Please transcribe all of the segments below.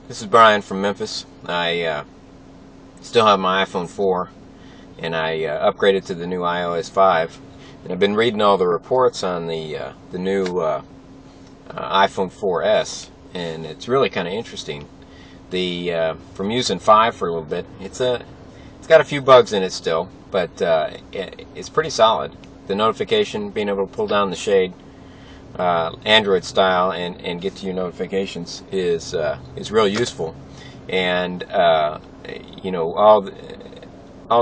This is Brian from Memphis. I still have my iPhone 4, and I upgraded to the new iOS 5. And I've been reading all the reports on the new iPhone 4S, and it's really kind of interesting. From using 5 for a little bit, it's got a few bugs in it still, but it's pretty solid. The notification, being able to pull down the shade, Android style, and get to your notifications is real useful. And all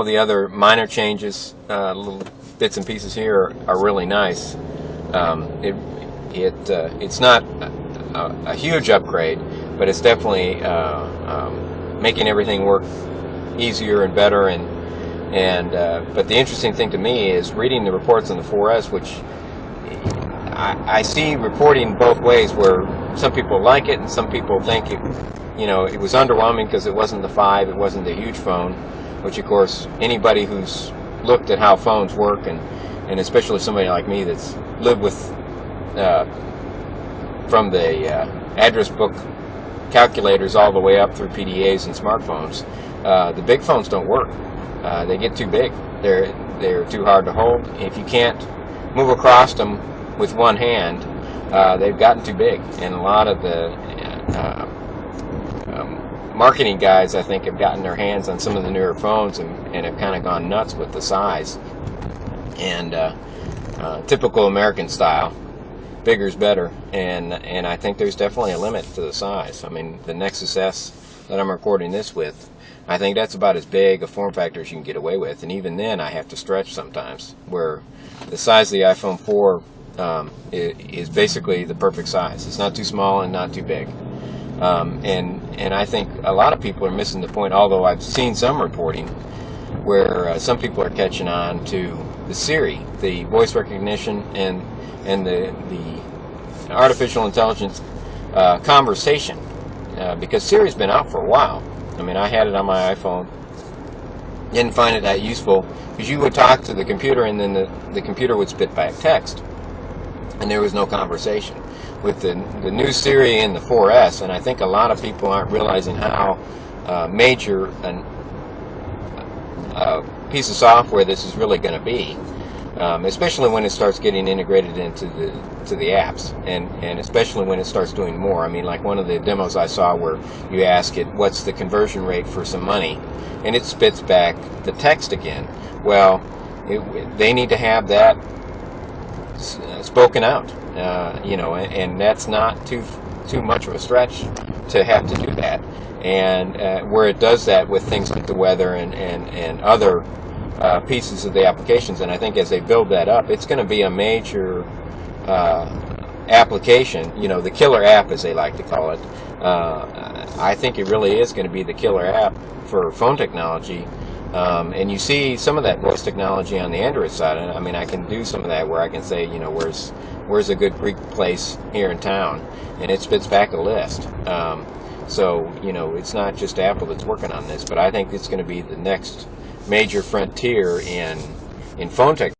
the other minor changes, little bits and pieces here are really nice. It's not a huge upgrade, but it's definitely making everything work easier and better. But the interesting thing to me is reading the reports on the 4S, which I see reporting both ways, where some people like it and some people think it was underwhelming because it wasn't the 5, it wasn't the huge phone, which of course anybody who's looked at how phones work, and especially somebody like me that's lived with from the address book calculators all the way up through PDAs and smartphones, the big phones don't work. They get too big. They're too hard to hold. If you can't move across them with one hand, they've gotten too big, and a lot of the marketing guys, I think, have gotten their hands on some of the newer phones and have kind of gone nuts with the size. And typical American style, bigger's better, and I think there's definitely a limit to the size. I mean, the Nexus S that I'm recording this with, I think that's about as big a form factor as you can get away with, and even then I have to stretch sometimes, where the size of the iPhone 4 is basically the perfect size. It's not too small and not too big. And I think a lot of people are missing the point, although I've seen some reporting where some people are catching on to the Siri, the voice recognition, and the artificial intelligence conversation, because Siri's been out for a while. I mean, I had it on my iPhone, didn't find it that useful, because you would talk to the computer and then the computer would spit back text, and there was no conversation. With the new Siri in the 4S, and I think a lot of people aren't realizing how major a piece of software this is really going to be, especially when it starts getting integrated into the apps, and especially when it starts doing more. I mean, like one of the demos I saw where you ask it, what's the conversion rate for some money, and it spits back the text again. Well, they need to have that spoken out, and that's not too much of a stretch to have to do that. And where it does that with things like the weather and other pieces of the applications, and I think as they build that up, it's going to be a major application, the killer app, as they like to call it. I think it really is going to be the killer app for phone technology. And you see some of that voice technology on the Android side. And I mean, I can do some of that where I can say, where's a good Greek place here in town, and it spits back a list. So it's not just Apple that's working on this, but I think it's going to be the next major frontier in phone technology.